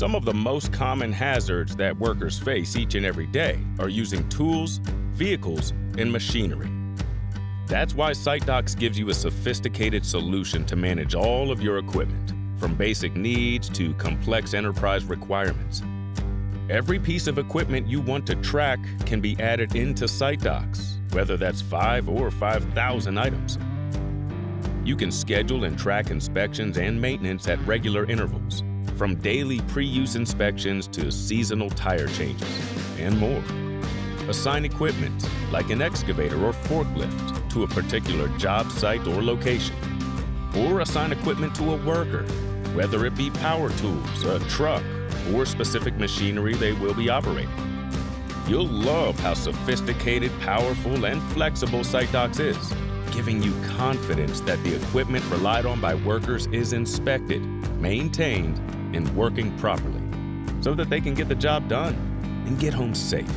Some of the most common hazards that workers face each and every day are using tools, vehicles, and machinery. That's why SiteDocs gives you a sophisticated solution to manage all of your equipment, from basic needs to complex enterprise requirements. Every piece of equipment you want to track can be added into SiteDocs, whether that's 5 or 5,000 items. You can schedule and track inspections and maintenance at regular intervals, from daily pre-use inspections to seasonal tire changes, and more. Assign equipment, like an excavator or forklift, to a particular job site or location. Or assign equipment to a worker, whether it be power tools, a truck, or specific machinery they will be operating. You'll love how sophisticated, powerful, and flexible SiteDocs is, giving you confidence that the equipment relied on by workers is inspected, maintained, and working properly, so that they can get the job done and get home safe.